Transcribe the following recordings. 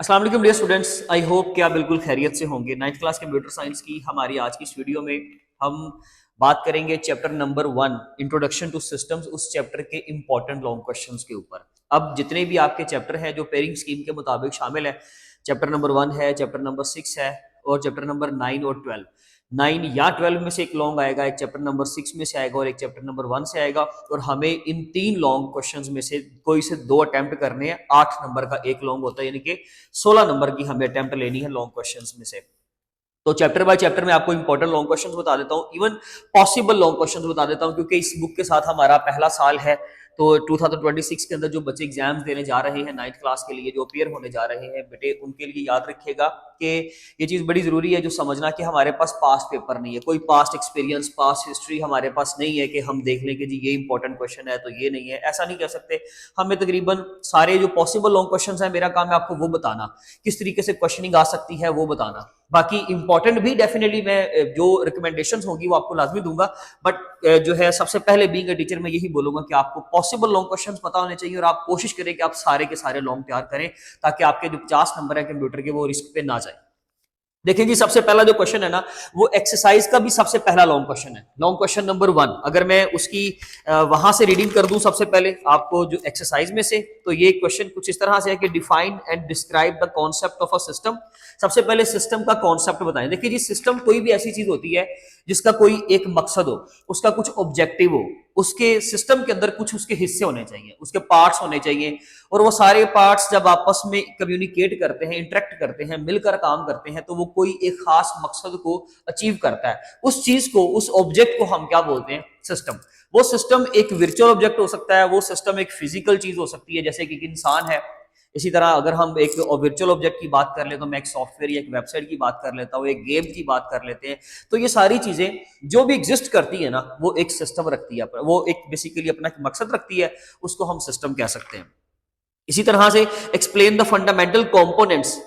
अस्सलाम वालेकुम dear students, I hope कि आप बिल्कुल खैरियत से होंगे। नाइन्थ क्लास कंप्यूटर साइंस की हमारी आज की इस वीडियो में हम बात करेंगे chapter number 1 introduction to systems, उस चैप्टर के इंपॉर्टेंट लॉन्ग क्वेश्चंस के ऊपर। अब जितने भी आपके चैप्टर हैं जो पेयरिंग स्कीम के मुताबिक शामिल है, चैप्टर नंबर 1 है, चैप्टर नंबर 6 है और चैप्टर नंबर 9 और 12। 9 या 12 में से एक लॉन्ग आएगा, एक चैप्टर नंबर 6 में से आएगा और एक चैप्टर नंबर 1 से आएगा। और हमें इन तीन लॉन्ग क्वेश्चंस में से कोई से दो अटेम्प्ट करने हैं। 8 नंबर का एक लॉन्ग होता है, यानी कि 16 नंबर की हमें अटेम्प्ट लेनी है लॉन्ग क्वेश्चंस में से। तो चैप्टर बाय चैप्टर में आपको इंपॉर्टेंट लॉन्ग क्वेश्चंस बता देता हूं, इवन पॉसिबल लॉन्ग क्वेश्चंस बता देता हूं, क्योंकि इस बुक के साथ हमारा पहला साल है। तो 2026 के अंदर जो बच्चे एग्जाम्स देने जा रहे हैं नाइन्थ क्लास के लिए, जो अपियर होने जा रहे हैं बेटे, उनके लिए याद रखिएगा कि ये चीज बड़ी जरूरी है जो समझना कि हमारे पास पास्ट पेपर नहीं है, कोई पास्ट एक्सपीरियंस, पास्ट हिस्ट्री हमारे पास नहीं है कि हम देख लें कि जी ये इंपॉर्टेंट क्वेश्चन है तो ये नहीं है, ऐसा नहीं कह सकते। हमें तकरीबन सारे जो पॉसिबल लॉन्ग क्वेश्चन है, मेरा काम है आपको वो बताना, किस तरीके से क्वेश्चनिंग आ सकती है वो बताना। बाकी इंपॉर्टेंट भी डेफिनेटली मैं जो रिकमेंडेशंस होंगी वो आपको लाजमी दूंगा, बट जो है सबसे पहले बीइंग अ टीचर मैं यही बोलूंगा कि आपको पॉसिबल लॉन्ग क्वेश्चंस पता होने चाहिए और आप कोशिश करें कि आप सारे के सारे लॉन्ग तैयार करें, ताकि आपके जो 50 नंबर है कंप्यूटर के वो रिस्क पे ना जाए। देखिए जी, सबसे पहला जो क्वेश्चन है ना, वो एक्सरसाइज का भी सबसे पहला लॉन्ग क्वेश्चन है, लॉन्ग क्वेश्चन नंबर 1। अगर मैं उसकी वहां से रीडिंग कर दूं सबसे पहले आपको जो एक्सरसाइज में से, तो ये क्वेश्चन कुछ इस तरह से है कि define and describe the concept of a system. सबसे पहले सिस्टम का कॉन्सेप्ट बताएं। देखिए जी, सिस्टम कोई भी ऐसी चीज होती है जिसका कोई एक मकसद हो, उसका कुछ ऑब्जेक्टिव हो, उसके सिस्टम के अंदर कुछ उसके हिस्से होने चाहिए, उसके पार्ट्स होने चाहिए, और वो सारे पार्ट्स जब आपस में कम्युनिकेट करते हैं, इंटरेक्ट करते हैं, मिलकर काम करते हैं, तो वो कोई एक खास मकसद को अचीव करता है। उस चीज को, उस ऑब्जेक्ट को हम क्या बोलते हैं? सिस्टम। वो सिस्टम एक वर्चुअल ऑब्जेक्ट हो सकता है, वो सिस्टम एक फिजिकल चीज हो सकती है, जैसे कि एक इंसान है। इसी तरह अगर हम एक वर्चुअल ऑब्जेक्ट की बात कर ले तो मैं एक सॉफ्टवेयर या एक वेबसाइट की बात कर लेता हूँ, एक गेम की बात कर लेते हैं। तो ये सारी चीजें जो भी एग्जिस्ट करती है ना, वो एक सिस्टम रखती है, वो एक बेसिकली अपना एक मकसद रखती है, उसको हम सिस्टम कह सकते हैं। इसी तरह से एक्सप्लेन द फंडामेंटल कंपोनेंट्स।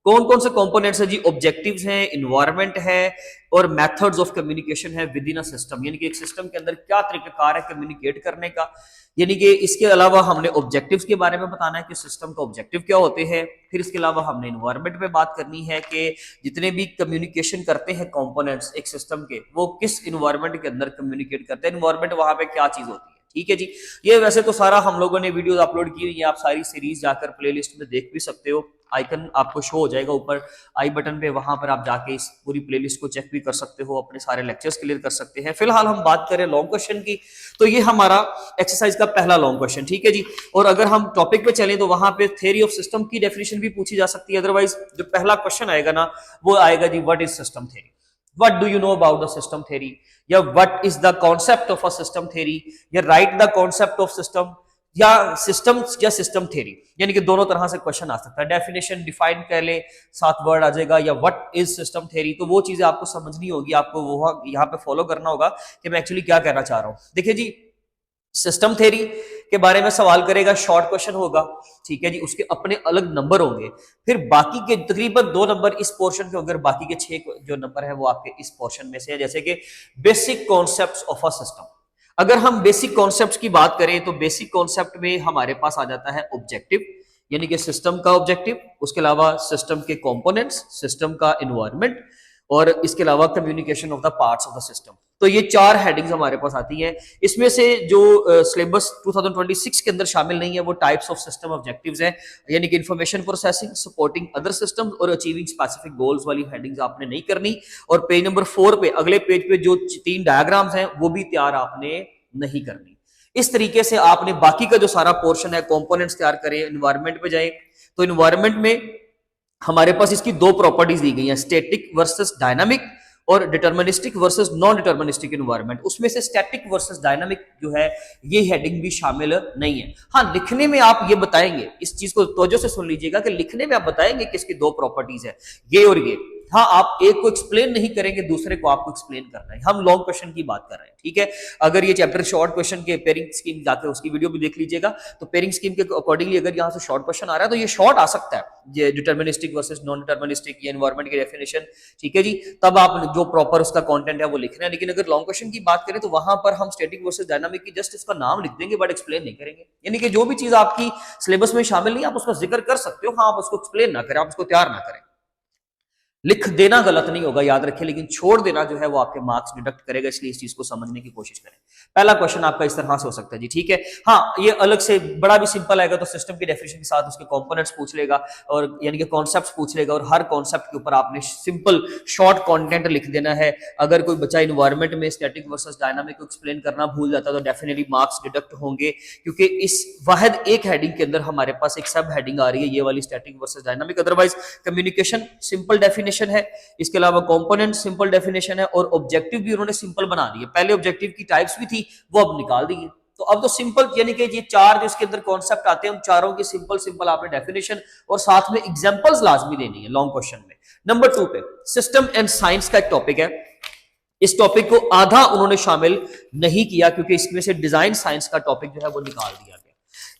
कौन कौन से कंपोनेंट्स है जी? ऑब्जेक्टिव्स हैं, इन्वायरमेंट है और मेथड्स ऑफ कम्युनिकेशन है विद इन अ सिस्टम। यानी कि एक सिस्टम के अंदर क्या तरीकाकार है कम्युनिकेट करने का। यानी कि इसके अलावा हमने ऑब्जेक्टिव्स के बारे में बताना है कि सिस्टम का ऑब्जेक्टिव क्या होते हैं। फिर इसके अलावा हमने इन्वायरमेंट पे बात करनी है कि जितने भी कम्युनिकेशन करते हैं कंपोनेंट्स एक सिस्टम के, वो किस इन्वायरमेंट के अंदर कम्युनिकेट करते हैं, इन्वायरमेंट वहां पे क्या चीज होती है। ठीक है जी। ये वैसे तो सारा हम लोगों ने वीडियोस अपलोड की हुई है, आप सारी सीरीज जाकर प्लेलिस्ट में देख भी सकते हो। आइकन आपको शो हो जाएगा ऊपर आई बटन पे, वहां पर आप जाके इस पूरी प्लेलिस्ट को चेक भी कर सकते हो, अपने सारे लेक्चर्स क्लियर कर सकते हैं। फिलहाल हम बात करें लॉन्ग क्वेश्चन की, तो ये हमारा एक्सरसाइज का पहला लॉन्ग क्वेश्चन। ठीक है जी। और अगर हम टॉपिक पे चलें तो वहां पे थ्योरी ऑफ सिस्टम की डेफिनेशन भी पूछी जा सकती है। अदरवाइज जो पहला क्वेश्चन आएगा ना, वो आएगा जी, what is system theory? What do you know about the system theory? या what is the concept of a system theory? या write the concept of system, या सिस्टम या सिस्टम थ्योरी। यानी कि दोनों तरह से क्वेश्चन आ सकता है। डेफिनेशन डिफाइन कर ले, 7 वर्ड आ जाएगा, या व्हाट इज सिस्टम थ्योरी। तो वो चीजें आपको समझनी होगी, आपको वो यहाँ पे फॉलो करना होगा कि मैं एक्चुअली क्या कहना चाह रहा हूँ। देखिए जी, सिस्टम थ्योरी के बारे में सवाल करेगा, शॉर्ट क्वेश्चन होगा। ठीक है जी। उसके अपने अलग नंबर होंगे, फिर बाकी के तकरीबन 2 नंबर इस पोर्शन के होंगे, बाकी के 6 जो नंबर है वो आपके इस पोर्शन में से है, जैसे कि basic concepts of a system. अगर हम बेसिक कॉन्सेप्ट्स की बात करें तो बेसिक कॉन्सेप्ट में हमारे पास आ जाता है ऑब्जेक्टिव, यानी कि सिस्टम का ऑब्जेक्टिव, उसके अलावा सिस्टम के कंपोनेंट्स, सिस्टम का एनवायरनमेंट, और इसके अलावा communication of the parts of the system. तो ये 4 हेडिंग्स हमारे पास आती है। इसमें से जो सिलेबस 2026 के अंदर शामिल नहीं है वो टाइप्स ऑफ सिस्टम ऑब्जेक्टिव्स हैं, यानी कि information processing, supporting other systems और अचीविंग स्पेसिफिक गोल्स वाली हेडिंग्स आपने नहीं करनी। और पेज नंबर 4 पे, अगले पेज पे जो 3 डायग्राम्स हैं वो भी तैयार आपने नहीं करनी। इस तरीके से आपने बाकी का जो सारा पोर्शन है, कंपोनेंट्स तैयार करें। एनवायरनमेंट पे जाए तो एनवायरनमेंट में हमारे पास इसकी 2 प्रॉपर्टीज दी गई हैं, स्टैटिक वर्सेस डायनामिक और deterministic versus non deterministic environment. उसमें से स्टैटिक वर्सेस डायनामिक जो है ये हेडिंग भी शामिल नहीं है। हाँ, लिखने में आप ये बताएंगे, इस चीज को तवज्जो से सुन लीजिएगा कि लिखने में आप बताएंगे कि इसकी 2 प्रॉपर्टीज है, ये और ये। हाँ, आप एक को एक्सप्लेन नहीं करेंगे, दूसरे को आपको एक्सप्लेन करना है। हम लॉन्ग क्वेश्चन की बात कर रहे हैं, ठीक है। अगर ये चैप्टर शॉर्ट क्वेश्चन के पेयरिंग स्कीम जाकर उसकी वीडियो भी देख लीजिएगा, तो पेयरिंग स्कीम के अकॉर्डिंगली अगर यहाँ से शॉर्ट क्वेश्चन आ रहा है तो ये शॉर्ट आ सकता है, ये डिटर्मिनिस्टिक वर्सेस नॉन डिटर्मिनिस्टिक, ये एनवायरमेंट की डेफिनेशन, ठीक है जी। तब आप जो प्रॉपर उसका कंटेंट है वो लिख रहे हैं। लेकिन अगर लॉन्ग क्वेश्चन की बात करें तो वहां पर हम स्टैटिक वर्सेस डायनामिक की जस्ट उसका नाम लिख देंगे बट एक्सप्लेन नहीं करेंगे। यानी कि जो भी चीज आपकी सिलेबस में शामिल नहीं, आप उसका जिक्र कर सकते हो, हाँ आप उसको एक्सप्लेन ना करें, आप उसको तैयार ना करें। लिख देना गलत नहीं होगा, याद रखें, लेकिन छोड़ देना जो है वो आपके मार्क्स डिडक्ट करेगा, इसलिए इस चीज को समझने की कोशिश करें। पहला क्वेश्चन आपका इस तरह से हो सकता है जी, ठीक है। हाँ, ये अलग से बड़ा भी सिंपल आएगा तो सिस्टम की डेफिनेशन के साथ उसके कंपोनेंट्स पूछ लेगा और यानी कि कॉन्सेप्ट्स पूछ लेगा, और हर कॉन्सेप्ट के ऊपर आपने सिंपल शॉर्ट कंटेंट लिख देना है। अगर कोई बच्चा इन्वायरमेंट में स्टैटिक वर्सेस डायनामिक को एक्सप्लेन करना भूल जाता है तो डेफिनेटली मार्क्स डिडक्ट होंगे, क्योंकि इस वाहिद एक हेडिंग के अंदर हमारे पास एक सब हेडिंग आ रही है, ये वाली static versus dynamic. Otherwise communication simple definition है, इसके अलावा कंपोनेंट सिंपल डेफिनेशन है, और ऑब्जेक्टिव भी उन्होंने सिंपल बना दिए। पहले ऑब्जेक्टिव की टाइप्स भी थी, वो अब निकाल दी। तो अब तो सिंपल, यानी कि ये चार जो इसके अंदर कॉन्सेप्ट आते हैं, उन चारों की सिंपल सिंपल आपने डेफिनेशन और साथ में एग्जांपल्स लाजमी देनी है लॉन्ग क्वेश्चन में। नंबर 2 पे सिस्टम एंड साइंस का एक टॉपिक है। इस टॉपिक को आधा उन्होंने शामिल नहीं किया क्योंकि इसमें से डिजाइन साइंस का टॉपिक जो है वो निकाल दिया गया।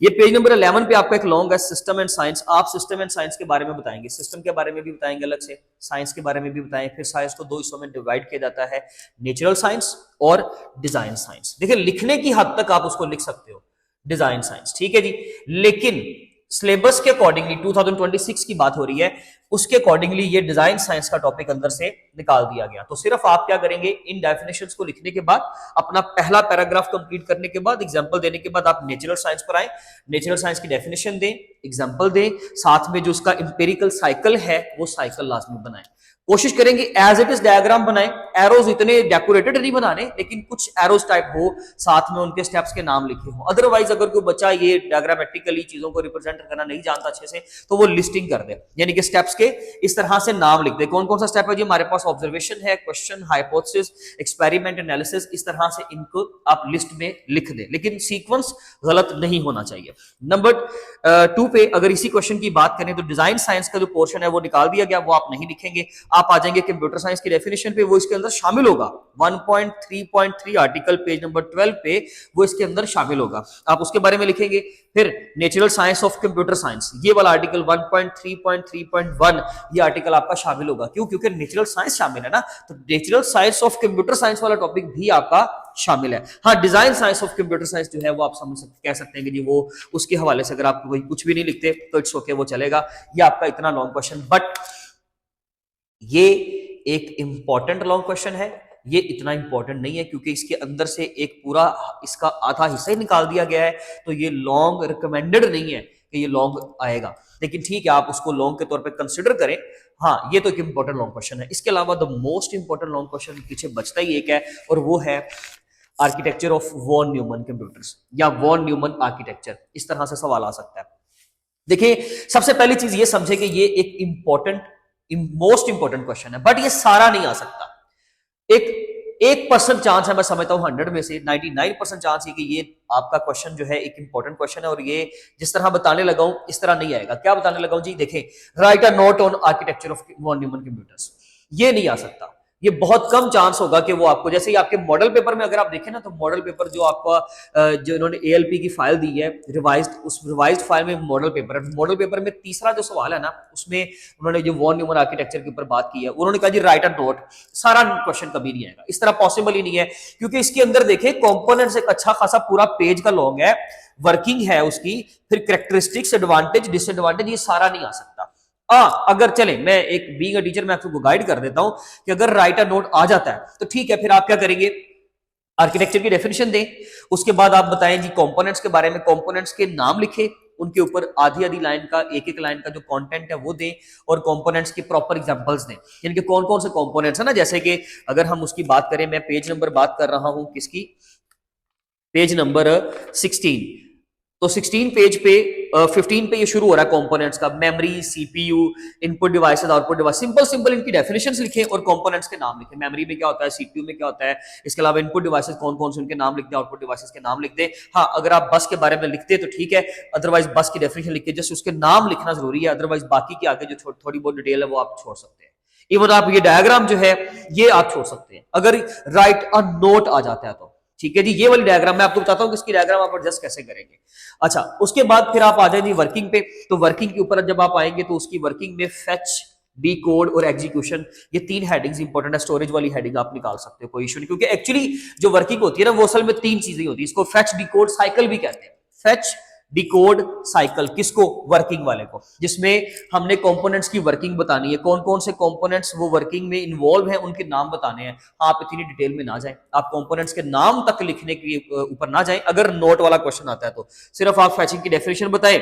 ये पेज नंबर 11 पे आपका एक लॉन्ग है सिस्टम एंड साइंस। आप सिस्टम एंड साइंस के बारे में बताएंगे, सिस्टम के बारे में भी बताएंगे अलग से, साइंस के बारे में भी बताएं। फिर साइंस को दो हिस्सों में डिवाइड किया जाता है, नेचुरल साइंस और डिजाइन साइंस। देखिए, लिखने की हद तक आप उसको लिख सकते हो डिजाइन साइंस, ठीक है जी। लेकिन सिलेबस के अकॉर्डिंगली 2026 की बात हो रही है, उसके अकॉर्डिंगली ये डिजाइन साइंस का टॉपिक अंदर से निकाल दिया गया। तो सिर्फ आप क्या करेंगे, इन डेफिनेशंस को लिखने के बाद, अपना पहला पैराग्राफ कंप्लीट करने के बाद, एग्जांपल देने के बाद आप नेचुरल साइंस पर आए, नेचुरल साइंस की डेफिनेशन दें, एग्जांपल दें, साथ में जो उसका इंपेरिकल साइकिल है वो साइकिल लाजमी बनाएं। कोशिश करेंगे एज इट इज डायग्राम बनाएं, एरोज इतने डेकोरेटेड नहीं बनाने, लेकिन कुछ एरोज टाइप हो, साथ में उनके स्टेप्स के नाम लिखे हो। अदरवाइज अगर कोई बच्चा ये डायग्रामेटिकली चीजों को रिप्रेजेंट करना नहीं जानता अच्छे से, तो वो लिस्टिंग कर दे, यानी कि स्टेप्स के इस तरह से नाम लिख दे। कौन कौन सा स्टेप है जी हमारे पास, ऑब्जर्वेशन है, क्वेश्चन, हाइपोथेसिस, एक्सपेरिमेंट, एनालिसिस, इस तरह से इनको आप लिस्ट में लिख दे, लेकिन सीक्वेंस गलत नहीं होना चाहिए। नंबर 2 पे अगर इसी क्वेश्चन की बात करें तो डिजाइन साइंस का जो पोर्शन है वो निकाल दिया गया, वो आप नहीं लिखेंगे। आप आ जाएंगे कंप्यूटर साइंस की डेफिनेशन पे, वो इसके अंदर शामिल होगा। 1.3.3 आर्टिकल पेज नंबर 12 पे वो इसके अंदर शामिल होगा, आप उसके बारे में लिखेंगे। फिर natural science of computer science, ये वाला आर्टिकल 1.3.3.1 ये आर्टिकल आपका शामिल होगा। क्यों? क्योंकि नेचुरल साइंस शामिल है ना, तो natural science of computer science वाला टॉपिक भी आपका शामिल है। हाँ, design science of computer science जो है वो आप समझ सकते, कह सकते हैं कि जी वो उसके हवाले से अगर आप कोई कुछ भी नहीं लिखते तो इट्स ओके, वो चलेगा। ये आपका इतना लॉन्ग क्वेश्चन, बट ये एक इंपॉर्टेंट लॉन्ग क्वेश्चन है। ये इतना इंपॉर्टेंट नहीं है क्योंकि इसके अंदर से एक पूरा इसका आधा हिस्सा ही निकाल दिया गया है, तो ये लॉन्ग रिकमेंडेड नहीं है कि ये लॉन्ग आएगा, लेकिन ठीक है आप उसको लॉन्ग के तौर पे कंसिडर करें। हाँ, ये तो एक इंपॉर्टेंट लॉन्ग क्वेश्चन है। इसके अलावा the most important long question पीछे बचता ही एक है, और वो है architecture of von Neumann computers या वॉन न्यूमन आर्किटेक्चर। इस तरह से सवाल आ सकता है। देखिए, सबसे पहली चीज ये समझे कि ये एक इंपॉर्टेंट मोस्ट इंपॉर्टेंट क्वेश्चन है, बट ये सारा नहीं आ सकता। एक 1% चांस है, मैं समझता हूं 100 में से 99% चांस है कि ये आपका क्वेश्चन जो है एक इंपॉर्टेंट क्वेश्चन है, और ये जिस तरह बताने लगा हूं इस तरह नहीं आएगा। क्या बताने लगा हूं जी, देखें, write a note on architecture of von Neumann computers, ये नहीं आ सकता। ये बहुत कम चांस होगा कि वो आपको, जैसे ही आपके मॉडल पेपर में अगर आप देखें ना, तो मॉडल पेपर जो आपका जो इन्होंने एएलपी की फाइल दी है रिवाइज्ड, उस रिवाइज्ड फाइल में मॉडल पेपर है। मॉडल पेपर में तीसरा जो सवाल है ना, उसमें उन्होंने जो वॉन न्यूमन आर्किटेक्चर के ऊपर बात की है, उन्होंने कहा जी राइट अ नोट। सारा क्वेश्चन कभी नहीं आएगा, इस तरह पॉसिबल ही नहीं है, क्योंकि इसके अंदर देखें कंपोनेंट्स एक अच्छा खासा पूरा पेज का लॉन्ग है, वर्किंग है उसकी, फिर कैरेक्टरिस्टिक्स, एडवांटेज, डिसएडवांटेज, ये सारा नहीं आ सकता। अगर चले, मैं एक बीइंग अ टीचर मैं आपको गाइड कर देता हूं कि अगर राइट अ नोट आ जाता है तो ठीक है, फिर आप क्या करेंगे, आर्किटेक्चर की डेफिनेशन दें, उसके बाद आप बताएं जी कंपोनेंट्स के बारे में, कंपोनेंट्स के नाम लिखें, उनके ऊपर आधी आधी लाइन का, एक एक लाइन का जो कंटेंट है वो दें, और कंपोनेंट्स के प्रॉपर एग्जांपल्स दें, यानी कि कौन कौन से कंपोनेंट्स है ना। जैसे कि अगर हम उसकी बात करें, मैं पेज नंबर बात कर रहा हूं किसकी, पेज नंबर 16, तो 16 पेज पे 15 पे ये शुरू हो रहा है कंपोनेंट्स का, memory, CPU, input devices, output device. Simple simple इनकी डेफिनेशंस लिखें और कंपोनेंट्स के नाम लिखें। मेमोरी में क्या होता है, सीपीयू में क्या होता है, इसके अलावा इनपुट डिवाइसेस कौन कौन से उनके नाम लिख दें, आउटपुट डिवाइसेस के नाम लिख दें। हाँ, अगर आप बस के बारे में लिखते तो ठीक है, अदरवाइज बस की डेफिनेशन लिख के जस्ट उसके नाम लिखना जरूरी है, अदरवाइज बाकी के आगे जो थोड़ी बहुत डिटेल है वो आप छोड़ सकते हैं। इवन आप ये डायग्राम जो है ये आप छोड़ सकते हैं अगर राइट अ नोट आ जाता है तो। ठीक है जी, ये वाली डायग्राम मैं आपको बताता हूँ कि इसकी डायग्राम आप एडजस्ट कैसे करेंगे। अच्छा, उसके बाद फिर आप आ जाएंगे वर्किंग पे। तो वर्किंग के ऊपर जब आप आएंगे तो उसकी वर्किंग में फेच, डी कोड और एग्जीक्यूशन, ये 3 हेडिंग्स इंपॉर्टेंट है। स्टोरेज वाली हेडिंग आप निकाल सकते हो, कोई इशू नहीं, क्योंकि एक्चुअली जो वर्किंग होती है ना वो असल में 3 चीजें होती है। इसको फेच, डी कोड, साइकिल भी कहते हैं। फेच, डिकोड, साइकिल, किसको? वर्किंग वाले को, जिसमें हमने कंपोनेंट्स की वर्किंग बतानी है, कौन कौन से कंपोनेंट्स वो वर्किंग में इन्वॉल्व हैं उनके नाम बताने हैं। आप इतनी डिटेल में ना जाएं, आप कंपोनेंट्स के नाम तक लिखने के ऊपर ना जाएं। अगर नोट वाला क्वेश्चन आता है तो सिर्फ आप फैचिंग की डेफिनेशन बताएं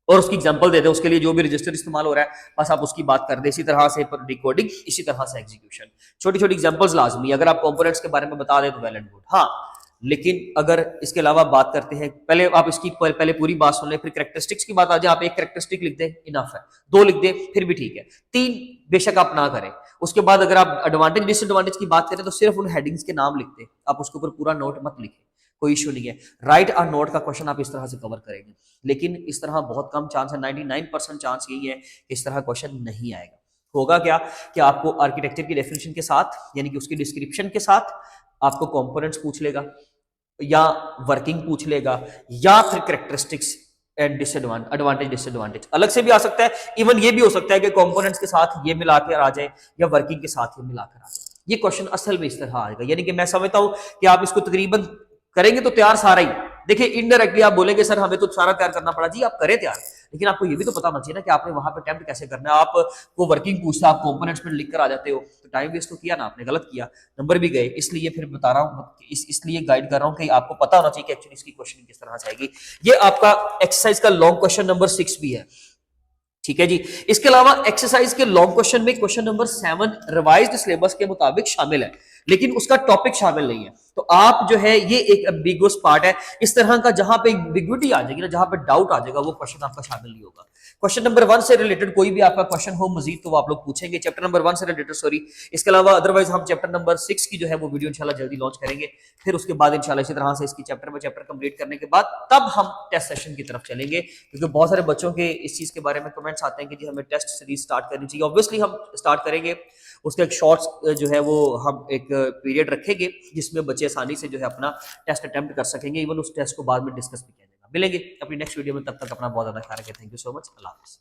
और उसकी एग्जांपल दे दें, उसके लिए जो भी रजिस्टर इस्तेमाल हो रहा है बस आप उसकी बात कर दें। इसी तरह से डिकोडिंग, इसी तरह से एग्जीक्यूशन, छोटी छोटी एग्जांपल्स लाजमी। अगर आप कंपोनेंट्स के बारे में बता दें तो वेल एंड गुड। हाँ, लेकिन अगर इसके अलावा बात करते हैं, पहले आप इसकी पहले पूरी बात सुन लें, फिर कैरेक्टरिस्टिक्स की बात आ जाए। आप एक कैरेक्टरिस्टिक लिख दें, इनफ है। 2 लिख दें फिर भी ठीक है, 3 बेशक आप ना करें। उसके बाद अगर आप एडवांटेज डिसएडवांटेज की बात करें तो सिर्फ उन हेडिंग्स के नाम लिखते हैं, आप उसके ऊपर पूरा नोट मत लिखें, कोई इशू नहीं है। राइट अ नोट का क्वेश्चन आप इस तरह से कवर करेंगे, लेकिन इस तरह बहुत कम चांस है, 99% चांस यही है कि इस तरह क्वेश्चन नहीं आएगा। होगा क्या कि आपको आर्किटेक्चर की डेफिनेशन के साथ, यानी कि उसकी डिस्क्रिप्शन के साथ आपको कंपोनेंट्स पूछ लेगा, या वर्किंग पूछ लेगा, या फिर कैरेक्टरिस्टिक्स एंड एडवांटेज डिसएडवांटेज अलग से भी आ सकता है। इवन ये भी हो सकता है कि कंपोनेंट्स के साथ ये मिलाकर आ जाए या वर्किंग के साथ ये मिलाकर आ जाए। ये क्वेश्चन असल में इस तरह आएगा, यानी कि मैं समझता हूं कि आप इसको तकरीबन करेंगे तो तैयार सारा ही। देखिए इनडायरेक्टली आप बोलेंगे सर हमें तो सारा तैयार करना पड़ा, जी आप करें तैयार, लेकिन आपको ये भी तो पता होना चाहिए ना कि आपने वहां पे अटेम्प्ट कैसे करना है। आपको वर्किंग पूछता, आप कंपोनेंट्स में लिख कर आ जाते हो, तो टाइम वेस्ट तो किया ना आपने, गलत किया, नंबर भी गए। इसलिए फिर बता रहा हूँ, इसलिए गाइड कर रहा हूँ कि आपको पता होना चाहिए कि एक्चुअली इसकी क्वेश्चन किस तरह से आएगी। ये आपका एक्सरसाइज का लॉन्ग क्वेश्चन नंबर 6 भी है। ठीक है जी, इसके अलावा एक्सरसाइज के लॉन्ग क्वेश्चन में क्वेश्चन नंबर 7 रिवाइज्ड सिलेबस के मुताबिक शामिल है, लेकिन उसका टॉपिक शामिल नहीं है। तो आप जो है ये एक एम्बिगुअस पार्ट है, इस तरह का जहां पे एम्बिग्विटी आ जाएगी ना, जहां पे डाउट आ जाएगा, वो क्वेश्चन आपका शामिल नहीं होगा। क्वेश्चन नंबर 1 से रिलेटेड कोई भी आपका क्वेश्चन हो मजीद तो वो आप लोग पूछेंगे, चैप्टर नंबर 1 से रिलेटेड, सॉरी। इसके अलावा अदरवाइज हम चैप्टर नंबर 6 की जो है वो वीडियो इंशाल्लाह जल्दी लॉन्च करेंगे। फिर उसके बाद इंशाल्लाह इसी तरह से इसकी चैप्टर बाय चैप्टर कंप्लीट करने के बाद तब हम टेस्ट सेशन की तरफ चलेंगे, क्योंकि बहुत सारे बच्चों के इस चीज के बारे में कमेंट्स आते हैं कि जी हमें टेस्ट सीरीज स्टार्ट करनी चाहिए। ऑब्वियसली हम स्टार्ट करेंगे, उसका एक शॉर्ट्स जो है वो हम एक पीरियड रखेंगे जिसमें बच्चे आसानी से जो है अपना टेस्ट अटेम्प्ट कर सकेंगे। इवन उस टेस्ट को बाद में डिस्कस भी किया जाएगा। मिलेंगे अपनी नेक्स्ट वीडियो में, तब तक अपना बहुत ज्यादा ख्याल रखें। थैंक यू सो मच, अल्लाह हाफिज़।